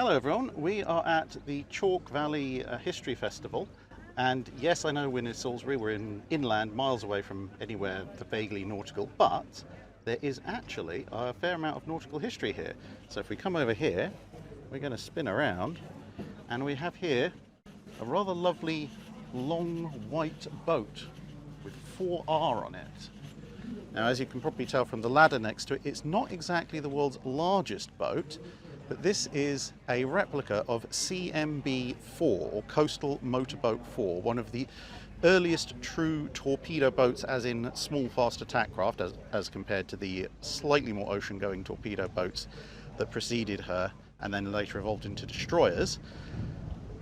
Hello everyone, we are at the Chalk Valley History Festival, and yes, I know we're in Salisbury, we're inland, miles away from anywhere vaguely nautical, but there is actually a fair amount of nautical history here. So if we come over here, we're going to spin around, and we have here a rather lovely long white boat with 4R on it. Now, as you can probably tell from the ladder next to it, it's not exactly the world's largest boat, but this is a replica of CMB-4, or Coastal Motorboat 4, one of the earliest true torpedo boats, as in small, fast attack craft, as compared to the slightly more ocean-going torpedo boats that preceded her and then later evolved into destroyers.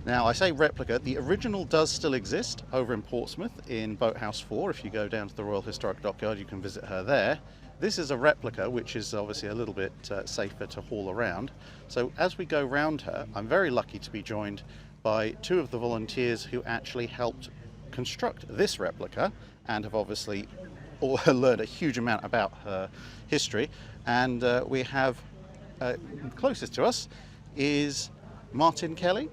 Now, I say replica, the original does still exist over in Portsmouth in Boathouse 4. If you go down to the Royal Historic Dockyard, you can visit her there. This is a replica, which is obviously a little bit safer to haul around. So as we go round her, I'm very lucky to be joined by two of the volunteers who actually helped construct this replica and have obviously learned a huge amount about her history. And we have, closest to us is Martin Kelly.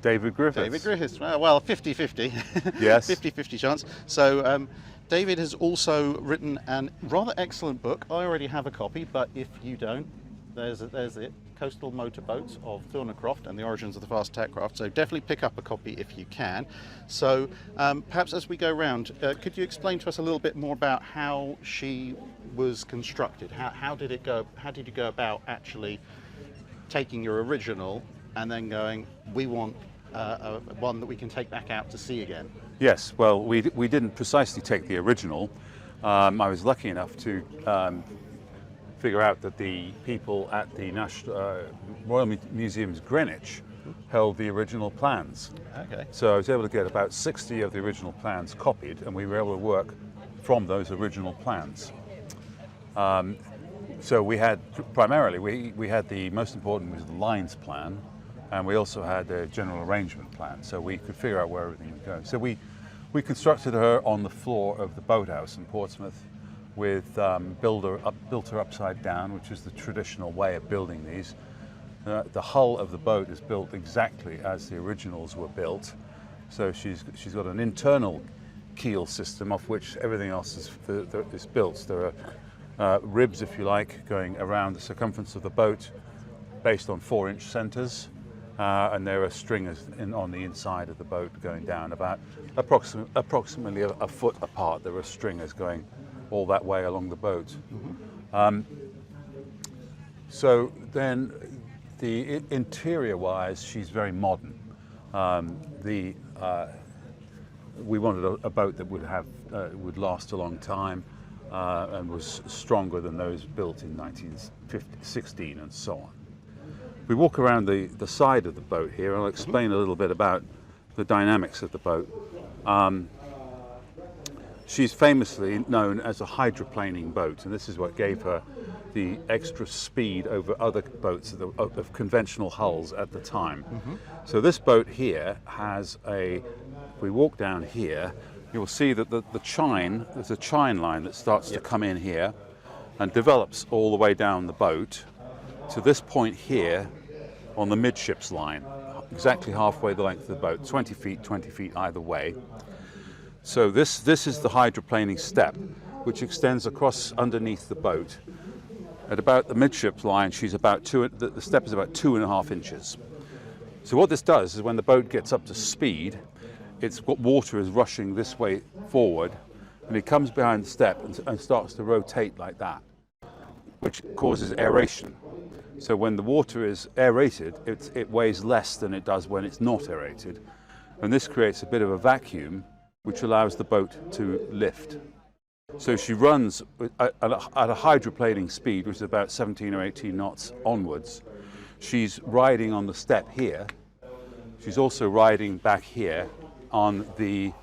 David Griffiths. David Griffiths. Well, 50-50. Yes. 50-50 chance. So David has also written a rather excellent book. I already have a copy, but if you don't, there's it. Coastal Motorboats of Thornycroft and the Origins of the Fast Attack Craft. So definitely pick up a copy if you can. So perhaps as we go round, could you explain to us a little bit more about how she was constructed? How did it go? How did you go about actually taking your original and then going, we want one that we can take back out to sea again? Yes, well, we didn't precisely take the original. I was lucky enough to figure out that the people at the Royal Museums Greenwich held the original plans. Okay. So I was able to get about 60 of the original plans copied, and we were able to work from those original plans. So we had, primarily, we had the most important was the lines plan, and we also had a general arrangement plan, so we could figure out where everything would go. So we constructed her on the floor of the boathouse in Portsmouth with built her upside down, which is the traditional way of building these. The hull of the boat is built exactly as the originals were built. So she's got an internal keel system off which everything else is built. There are ribs, if you like, going around the circumference of the boat based on 4-inch centers. And there are stringers on the inside of the boat going down about approximately a foot apart. There are stringers going all that way along the boat. Mm-hmm. So then, the interior-wise, she's very modern. We wanted a boat that would last a long time and was stronger than those built in 1916 and so on. We walk around the side of the boat here, and I'll explain a little bit about the dynamics of the boat. She's famously known as a hydroplaning boat, and this is what gave her the extra speed over other boats of conventional hulls at the time. Mm-hmm. So this boat here has if we walk down here, you'll see that there's a chine line that starts to come in here and develops all the way down the boat to this point here on the midships line, exactly halfway the length of the boat, 20 feet either way. So this is the hydroplaning step, which extends across underneath the boat. At about the midships line, the step is about 2.5 inches. So what this does is when the boat gets up to speed, water is rushing this way forward, and it comes behind the step and starts to rotate like that, which causes aeration. So when the water is aerated, it weighs less than it does when it's not aerated. And this creates a bit of a vacuum, which allows the boat to lift. So she runs at a hydroplaning speed, which is about 17 or 18 knots onwards. She's riding on the step here. She's also riding back here on the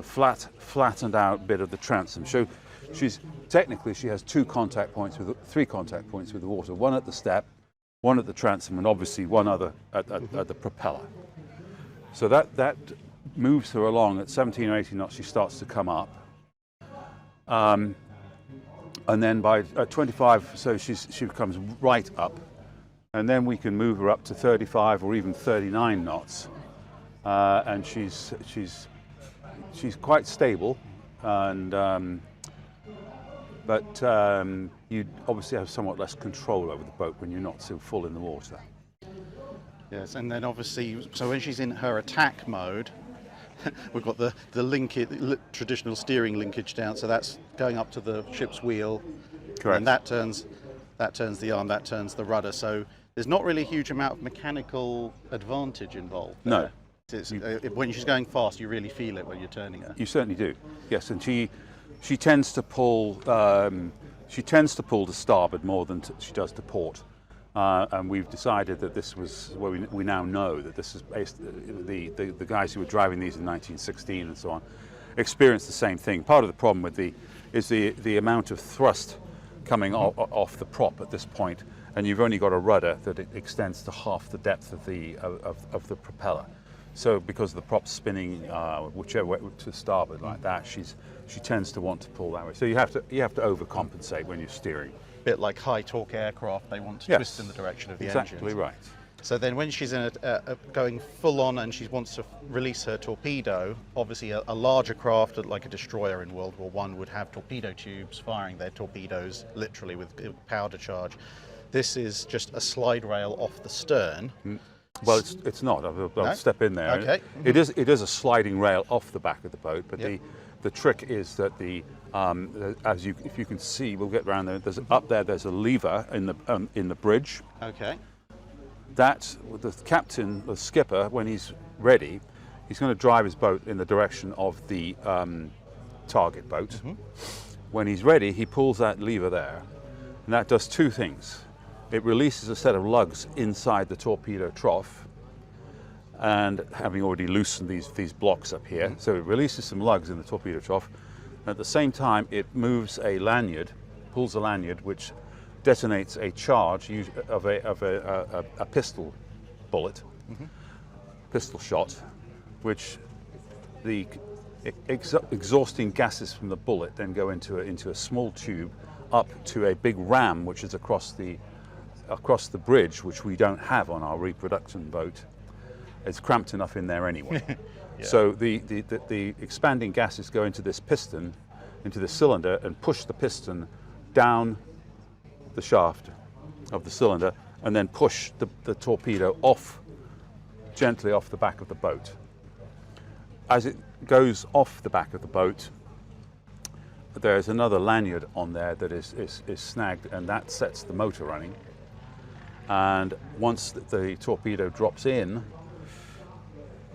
flattened out bit of the transom. So she has 3 contact points with the water, one at the step, one at the transom, and obviously one other at the propeller. So that moves her along at 17 or 18 knots. She starts to come up, and then by 25, so she comes right up and then we can move her up to 35 or even 39 knots, and she's quite stable, and but you obviously have somewhat less control over the boat when you're not so full in the water. Yes, and then obviously, so when she's in her attack mode, we've got the traditional steering linkage down, so that's going up to the ship's wheel. Correct. And that turns the arm, that turns the rudder. So there's not really a huge amount of mechanical advantage involved there. No. When she's going fast, you really feel it when you're turning her. You certainly do. Yes, and she tends to pull. She tends to pull to starboard more than she does to port. And we've decided that this was where we now know that this is based. The guys who were driving these in 1916 and so on experienced the same thing. Part of the problem with the amount of thrust coming off the prop at this point, and you've only got a rudder that it extends to half the depth of the propeller. So because the prop's spinning whichever way to starboard like that, she tends to want to pull that way. So you have to overcompensate when you're steering. Bit like high torque aircraft, they want to twist in the direction of the engine. Exactly right. So then when she's in going full on and she wants to release her torpedo, obviously a larger craft like a destroyer in World War I would have torpedo tubes firing their torpedoes literally with powder charge. This is just a slide rail off the stern. Well, it's not. I'll step in there. Okay. It is a sliding rail off the back of the boat, but the trick is that if you can see, we'll get around there. There's a lever in the bridge. Okay. That the captain, the skipper, when he's ready, he's going to drive his boat in the direction of the target boat. When he's ready, he pulls that lever there, and that does two things. It releases a set of lugs inside the torpedo trough, and having already loosened these blocks up here, so it releases some lugs in the torpedo trough. At the same time, it moves a lanyard, pulls a lanyard, which detonates a charge of a pistol bullet, pistol shot, which the exhausting gases from the bullet then go into a small tube up to a big ram, which is across the bridge, which we don't have on our reproduction boat. It's cramped enough in there anyway. So the expanding gases go into this piston, into the cylinder, and push the piston down the shaft of the cylinder, and then push the torpedo gently off the back of the boat. As it goes off the back of the boat, there's another lanyard on there that is snagged, and that sets the motor running. And once the torpedo drops in,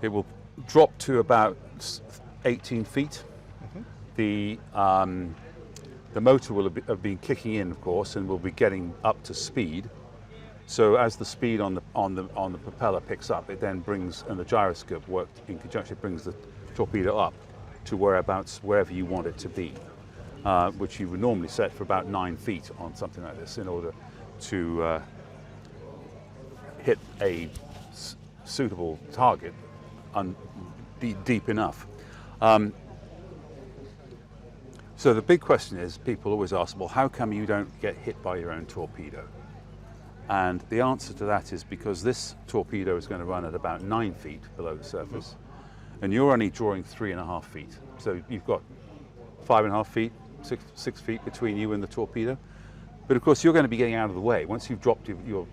it will drop to about 18 feet. The motor will have been kicking in, of course, and will be getting up to speed. So as the speed on the propeller picks up, it then brings, and the gyroscope worked in conjunction, brings the torpedo up to wherever you want it to be, which you would normally set for about 9 feet on something like this in order to hit a suitable target deep enough. So the big question is, people always ask, well, how come you don't get hit by your own torpedo? And the answer to that is because this torpedo is going to run at about 9 feet below the surface, and you're only drawing 3.5 feet. So you've got 5.5 feet, 6 feet between you and the torpedo. But of course, you're going to be getting out of the way. Once you've dropped your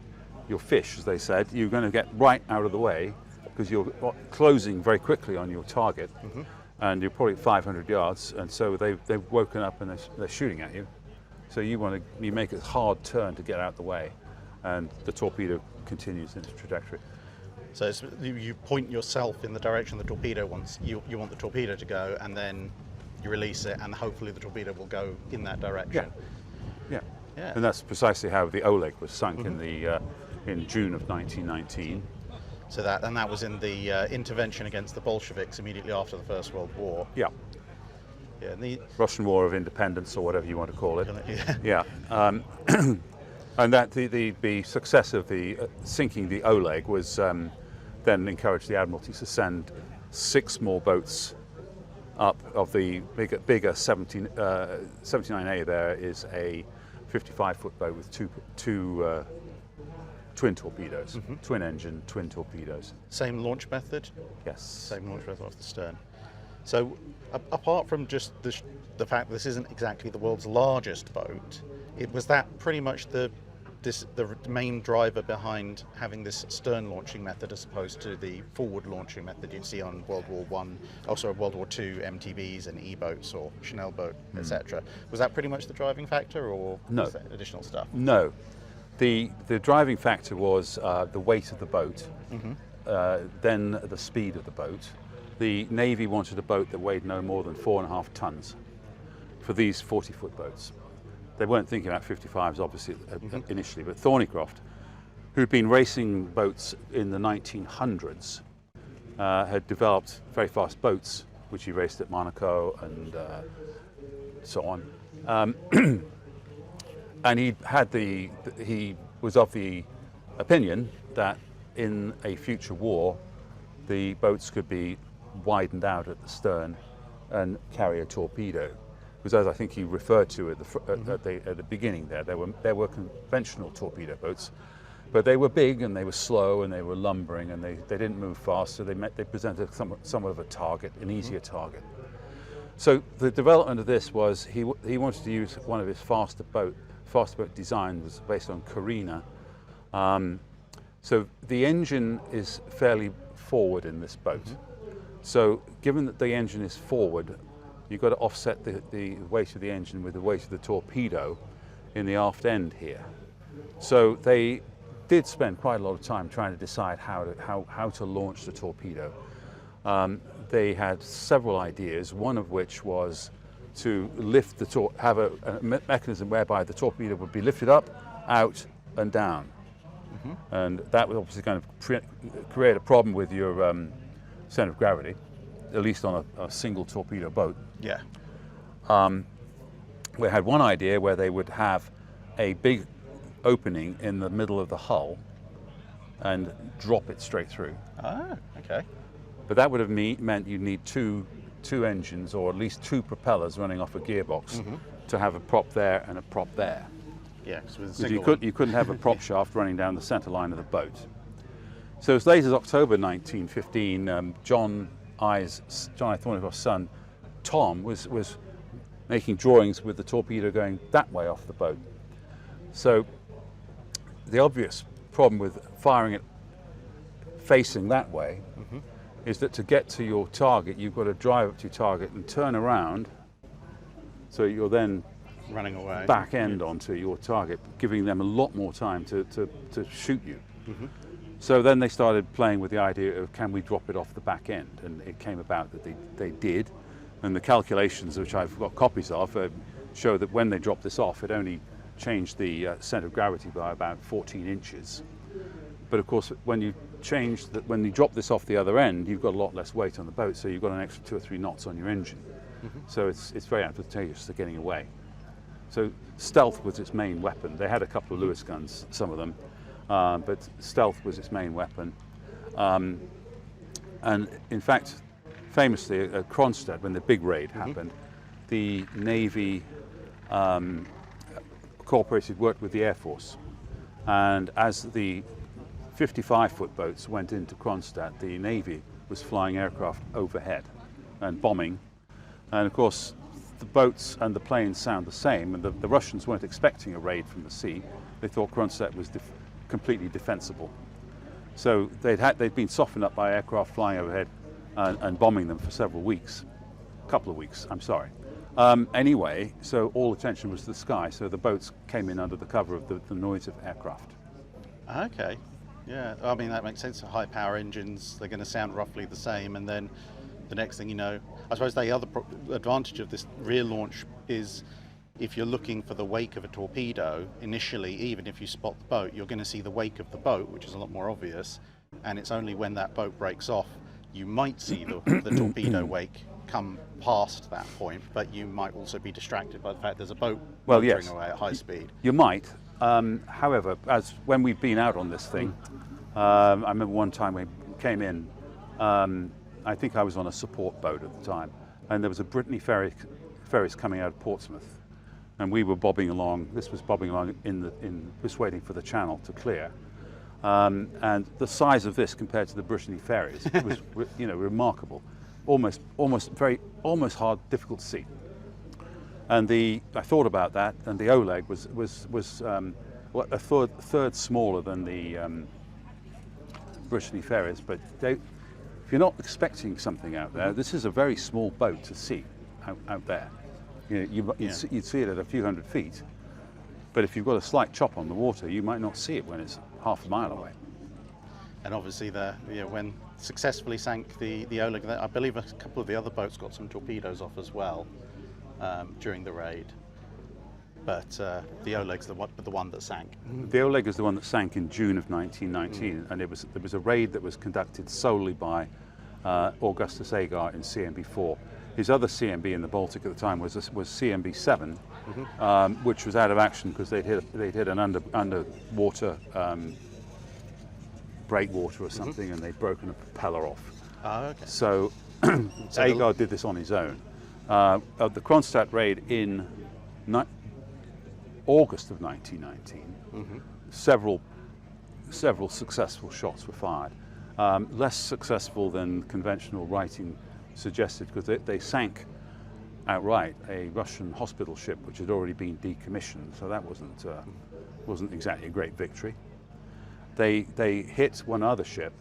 fish, as they said, you're going to get right out of the way because you're closing very quickly on your target, and you're probably 500 yards, and so they've woken up and they're shooting at you. So you make a hard turn to get out of the way, and the torpedo continues in its trajectory. So you point yourself in the direction the torpedo wants. You want the torpedo to go, and then you release it, and hopefully the torpedo will go in that direction. Yeah. And that's precisely how the Oleg was sunk in June of 1919. So that was in the intervention against the Bolsheviks immediately after the First World War. Yeah. And the Russian War of Independence, or whatever you want to call it. Yeah. And that the success of the sinking the Oleg was then encouraged the Admiralty to send 6 more boats up. Of the bigger 79A, there is a 55-foot boat with two twin torpedoes, twin engine, twin torpedoes. Same launch method? Yes. Same launch method off the stern. So apart from just the fact this isn't exactly the world's largest boat, was that pretty much the main driver behind having this stern launching method as opposed to the forward launching method you'd see on World War World War II MTBs and E-boats or Chanel boat, etc. Was that pretty much the driving factor, or was there additional stuff? No. The driving factor was the weight of the boat, then the speed of the boat. The Navy wanted a boat that weighed no more than 4.5 tons for these 40-foot boats. They weren't thinking about 55s, obviously, initially, but Thornycroft, who'd been racing boats in the 1900s, had developed very fast boats, which he raced at Monaco and so on. And he was of the opinion that in a future war, the boats could be widened out at the stern and carry a torpedo. Because as I think he referred to at the beginning there were conventional torpedo boats, but they were big and they were slow and they were lumbering and they didn't move fast, so they presented somewhat of a target, an easier target. So the development of this was he wanted to use one of his faster boat design was based on Carina. So the engine is fairly forward in this boat. So given that the engine is forward, you've got to offset the weight of the engine with the weight of the torpedo in the aft end here. So they did spend quite a lot of time trying to decide how to launch the torpedo. They had several ideas, one of which was to lift have a mechanism whereby the torpedo would be lifted up, out and down. And that would obviously kind of create a problem with your center of gravity, at least on a single torpedo boat. Yeah. We had one idea where they would have a big opening in the middle of the hull and drop it straight through. Ah, okay. But that would have meant you'd need two engines, or at least two propellers running off a gearbox to have a prop there and a prop there. Yeah, because you couldn't have a prop shaft running down the center line of the boat. So as late as October 1915, John I. Thornycroft's son, Tom, was making drawings with the torpedo going that way off the boat. So the obvious problem with firing it facing that way is that to get to your target, you've got to drive up to your target and turn around, so you're then running away, back end onto your target, giving them a lot more time to shoot you. So then they started playing with the idea of, can we drop it off the back end? And it came about that they did. And the calculations, which I've got copies of, show that when they dropped this off, it only changed the center of gravity by about 14 inches. But of course, when you drop this off the other end, you've got a lot less weight on the boat, so you've got an extra 2 or 3 knots on your engine. So it's very advantageous to getting away. So stealth was its main weapon. They had a couple of Lewis guns, some of them, but stealth was its main weapon. And in fact, famously at Kronstadt, when the big raid happened, the Navy worked with the Air Force. And as the 55-foot boats went into Kronstadt, the Navy was flying aircraft overhead and bombing. And of course, the boats and the planes sound the same, and the Russians weren't expecting a raid from the sea. They thought Kronstadt was completely defensible. So they'd been softened up by aircraft flying overhead and bombing them for several weeks. A couple of weeks, I'm sorry. Anyway, so all attention was to the sky, so the boats came in under the cover of the noise of aircraft. Okay, yeah, I mean that makes sense. High power engines, they're going to sound roughly the same, and then the next thing you know, I suppose the other advantage of this rear launch is if you're looking for the wake of a torpedo, initially, even if you spot the boat, you're going to see the wake of the boat, which is a lot more obvious, and it's only when that boat breaks off you might see the torpedo wake come past that point, but you might also be distracted by the fact there's a boat motoring away at high speed. You might. However, when we've been out on this thing, I remember one time we came in, I think I was on a support boat at the time, and there was a Brittany ferries coming out of Portsmouth, and we were bobbing along. This was bobbing along just waiting for the channel to clear. and the size of this compared to the Brittany ferries was, you know, remarkable, almost hard, difficult to see. And I thought about that, and the Oleg was a third smaller than the Brittany ferries, but if you're not expecting something out there, this is a very small boat to see out there. You know, you'd see it at a few hundred feet, but if you've got a slight chop on the water, you might not see it when it's half a mile away. And obviously, when successfully sank the Oleg, I believe a couple of the other boats got some torpedoes off as well during the raid. But the Oleg's the one that sank. The Oleg is the one that sank in June of 1919, and there was a raid that was conducted solely by Augustus Agar in CMB-4. His other CMB in the Baltic at the time was CMB-7, which was out of action because they'd hit an underwater breakwater or something, and they'd broken a propeller off. Oh, okay. So, Agar did this on his own. The Kronstadt raid in August of 1919, several successful shots were fired. Less successful than conventional writing suggested, because they sank outright a Russian hospital ship which had already been decommissioned, so that wasn't exactly a great victory. They hit one other ship,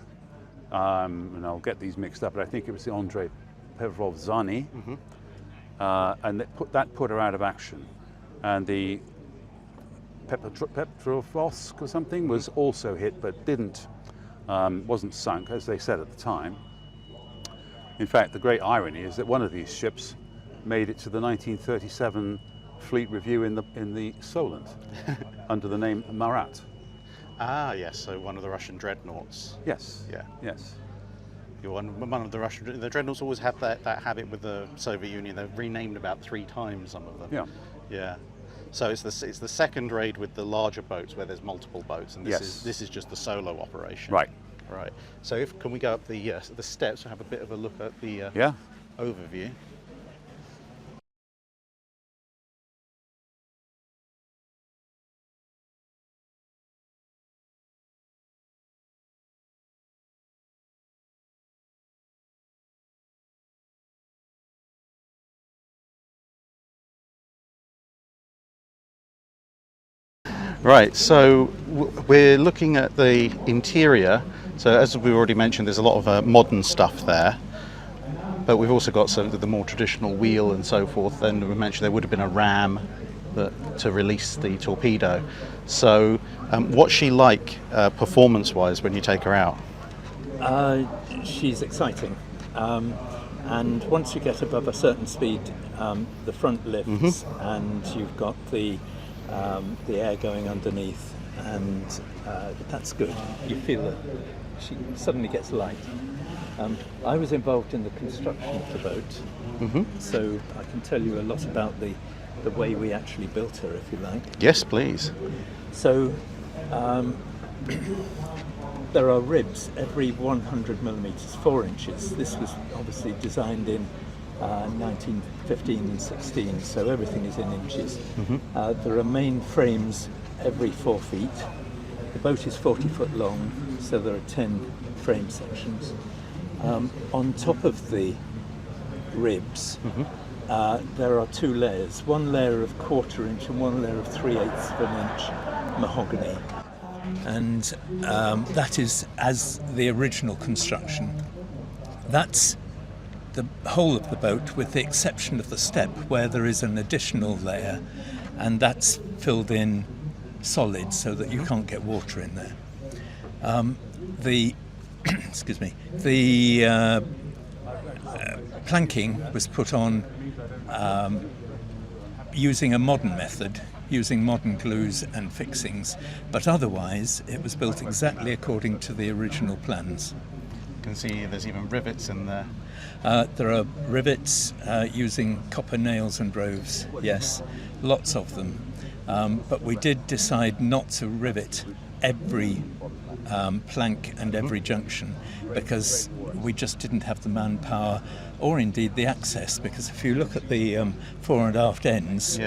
and I'll get these mixed up, but I think it was the Andrei Pevrov-Zani, and that put her out of action. And the Petrovsk or something was also hit, but wasn't sunk, as they said at the time. In fact, the great irony is that one of these ships made it to the 1937 Fleet Review in the Solent under the name Marat. Ah, yes. So one of the Russian dreadnoughts. Yes. Yeah. Yes. One of the dreadnoughts always have that habit with the Soviet Union. They've renamed about 3 times, some of them. Yeah. Yeah. So it's the second raid with the larger boats where there's multiple boats, and this is just the solo operation. Right. Right. So can we go up the steps and have a bit of a look at the overview? Right, so we're looking at the interior. So as we already mentioned, there's a lot of modern stuff there, but we've also got some of the more traditional wheel and so forth. And we mentioned there would have been a ram to release the torpedo. So what's she like performance-wise when you take her out? She's exciting, and once you get above a certain speed, the front lifts, and you've got the air going underneath, and that's good. You feel that she suddenly gets light. I was involved in the construction of the boat, so I can tell you a lot about the way we actually built her, if you like. Yes, please. So there are ribs every 100 millimeters, 4 inches. This was obviously designed in 1915 and 16, so everything is in inches. There are main frames every 4 feet. The boat is 40 foot long, so there are 10 frame sections. On top of the ribs, there are 2 layers. One layer of 1/4 inch and one layer of 3/8 of an inch mahogany. And that is as the original construction. That's the whole of the boat, with the exception of the step, where there is an additional layer, and that's filled in solid so that you can't get water in there. The planking was put on using a modern method, using modern glues and fixings, but otherwise it was built exactly according to the original plans. You can see there's even rivets in there. There are rivets using copper nails and roves, yes, lots of them. But we did decide not to rivet every plank and every junction, because we just didn't have the manpower or indeed the access, because if you look at the fore and aft ends,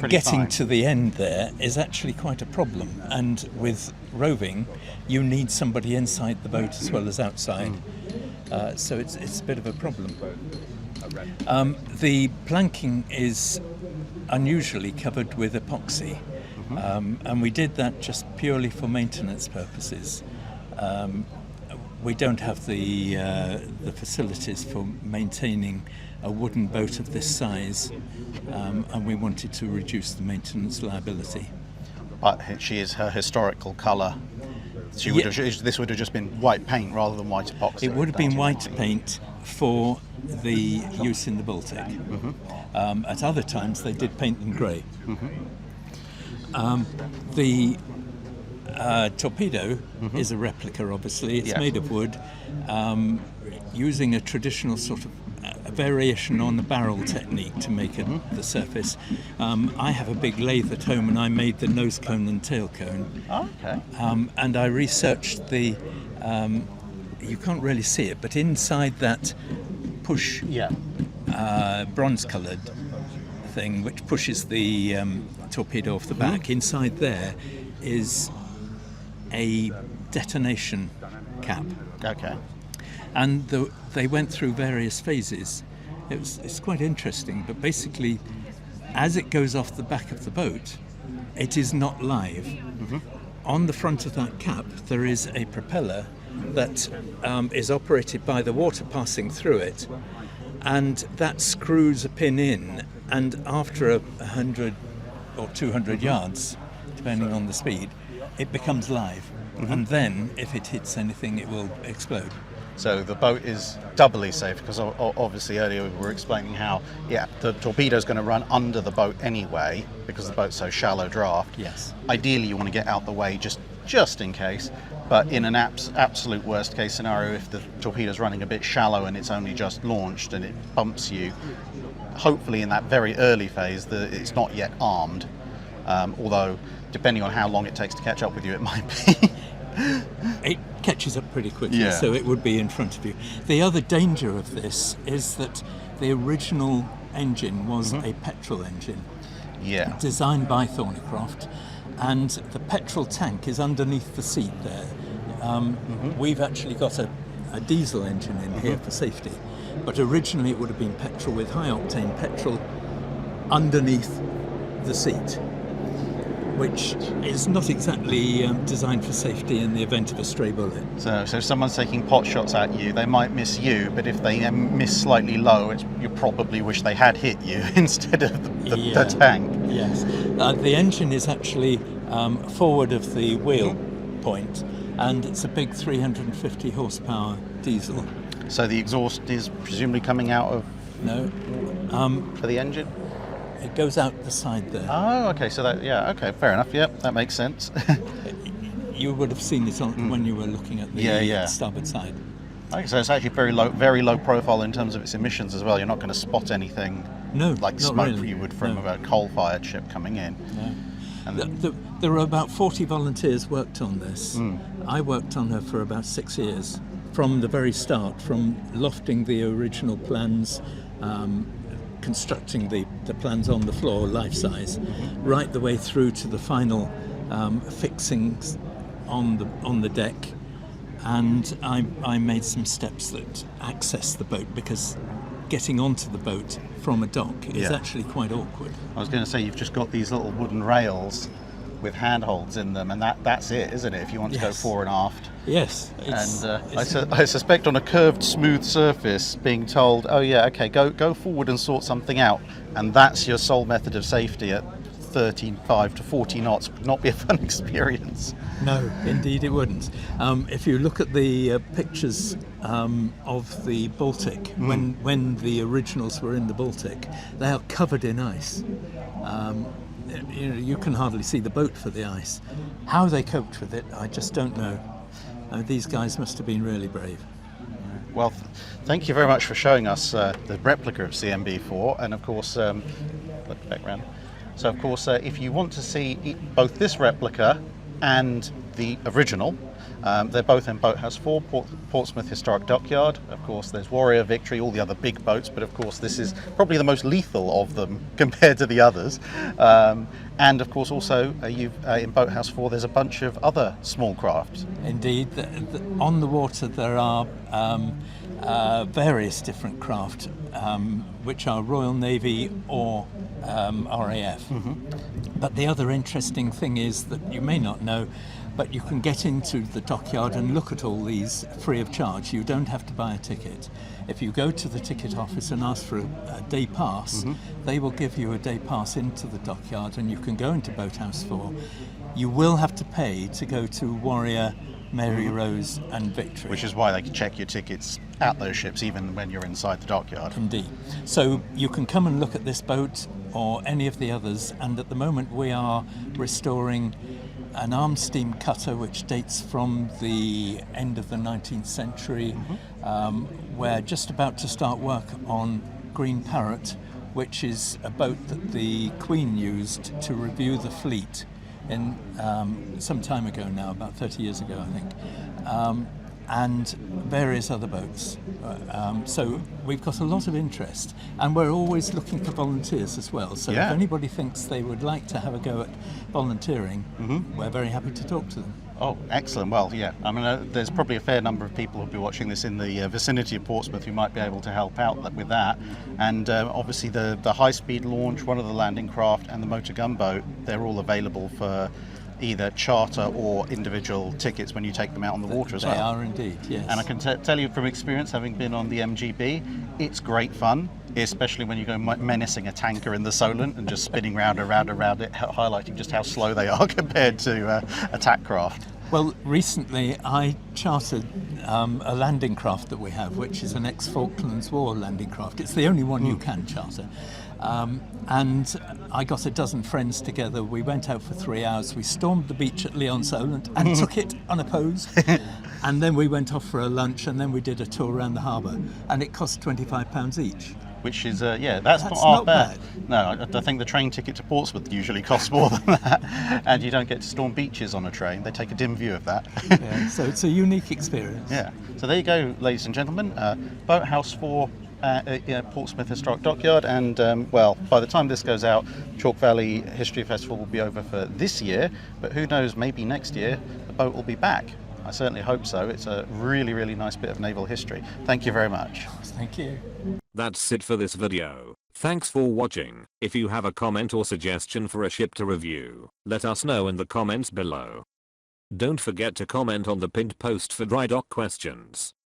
getting to the end there is actually quite a problem, and with roving you need somebody inside the boat as well as outside, so it's a bit of a problem. The planking is unusually covered with epoxy, and we did that just purely for maintenance purposes. We don't have the facilities for maintaining a wooden boat of this size, and we wanted to reduce the maintenance liability. But she is her historical colour. This would have just been white paint rather than white epoxy. It would have been white paint for the use in the Baltic. At other times they did paint them grey. The Torpedo is a replica, obviously. It's made of wood, using a traditional sort of a variation on the barrel technique to make the surface. I have a big lathe at home, and I made the nose cone and tail cone. Oh, okay. And I researched the, you can't really see it, but inside that push bronze-coloured thing, which pushes the torpedo off the back, inside there is a detonation cap. Okay. And they went through various phases. It's quite interesting, but basically, as it goes off the back of the boat, it is not live. On the front of that cap, there is a propeller that is operated by the water passing through it, and that screws a pin in, and after 100 or 200 yards, depending on the speed, it becomes live. And then, if it hits anything, it will explode. So the boat is doubly safe, because obviously earlier we were explaining how, the torpedo is going to run under the boat anyway, because the boat's so shallow draft. Yes. Ideally you want to get out the way just in case, but in an absolute worst case scenario, if the torpedo's running a bit shallow and it's only just launched and it bumps you, hopefully in that very early phase it's not yet armed, although depending on how long it takes to catch up with you, it might be. It catches up pretty quickly, so it would be in front of you. The other danger of this is that the original engine was a petrol engine, designed by Thornycroft, and the petrol tank is underneath the seat there. We've actually got a diesel engine in here for safety, but originally it would have been petrol with high-octane petrol underneath the seat, which is not exactly designed for safety in the event of a stray bullet. So if someone's taking pot shots at you, they might miss you, but if they miss slightly low, you probably wish they had hit you instead of the tank. Yes. The engine is actually forward of the wheel point, and it's a big 350 horsepower diesel. So the exhaust is presumably coming out of... No. For the engine? It goes out the side there. Oh, okay. So okay, fair enough. Yep, that makes sense. You would have seen it on when you were looking at the starboard side. Okay, so it's actually very low profile in terms of its emissions as well. You're not going to spot anything like smoke really. you would from a coal-fired ship coming in. No. And there were about 40 volunteers worked on this. I worked on her for about 6 years, from the very start, from lofting the original plans, constructing the plans on the floor, life-size, right the way through to the final fixings on the deck. And I made some steps that access the boat, because getting onto the boat from a dock is actually quite awkward. I was going to say, you've just got these little wooden rails with handholds in them, and that's it, isn't it, if you want to go fore and aft? Yes. I suspect on a curved, smooth surface, being told, go forward and sort something out, and that's your sole method of safety at 35 to 40 knots would not be a fun experience. No, indeed it wouldn't. If you look at the pictures of the Baltic, when the originals were in the Baltic, they are covered in ice. You can hardly see the boat for the ice. How they coped with it, I just don't know. These guys must have been really brave. Well, thank you very much for showing us the replica of CMB-4, and of course, look back round. So of course, if you want to see both this replica and the original. They're both in Boathouse 4, Portsmouth Historic Dockyard. Of course, there's Warrior, Victory, all the other big boats, but of course this is probably the most lethal of them compared to the others. And of course also in Boathouse 4 there's a bunch of other small crafts. Indeed, on the water there are various different craft which are Royal Navy or RAF. But the other interesting thing is that you may not know, but you can get into the dockyard and look at all these free of charge. You don't have to buy a ticket. If you go to the ticket office and ask for a day pass, they will give you a day pass into the dockyard and you can go into Boathouse 4. You will have to pay to go to Warrior, Mary Rose and Victory. Which is why they can check your tickets at those ships even when you're inside the dockyard. Indeed. So you can come and look at this boat or any of the others, and at the moment we are restoring an armed steam cutter which dates from the end of the 19th century. We're just about to start work on Green Parrot, which is a boat that the Queen used to review the fleet in some time ago now, about 30 years ago I think, and various other boats. So we've got a lot of interest, and we're always looking for volunteers as well. So if anybody thinks they would like to have a go at volunteering, we're very happy to talk to them. Oh, excellent. Well, yeah, I mean, there's probably a fair number of people who'll be watching this in the vicinity of Portsmouth who might be able to help out with that. And obviously the high-speed launch, one of the landing craft and the motor gunboat, they're all available for either charter or individual tickets when you take them out on the water as well. They are indeed, yes. And I can tell you from experience, having been on the MGB, it's great fun, especially when you go menacing a tanker in the Solent and just spinning round and round and round it, highlighting just how slow they are compared to attack craft. Well, recently I chartered a landing craft that we have, which is an ex-Falklands War landing craft. It's the only one you can charter. And I got a dozen friends together. We went out for 3 hours. We stormed the beach at Leon Solent and took it unopposed. And then we went off for a lunch, and then we did a tour around the harbour. And it cost £25 each. Which is, that's not bad. No, I think the train ticket to Portsmouth usually costs more than that. And you don't get to storm beaches on a train. They take a dim view of that. So it's a unique experience. Yeah. So there you go, ladies and gentlemen. Boathouse 4, Portsmouth Historic Dockyard. And, well, by the time this goes out, Chalk Valley History Festival will be over for this year. But who knows, maybe next year the boat will be back. I certainly hope so. It's a really, really nice bit of naval history. Thank you very much. Thank you. That's it for this video. Thanks for watching. If you have a comment or suggestion for a ship to review, let us know in the comments below. Don't forget to comment on the pinned post for dry dock questions.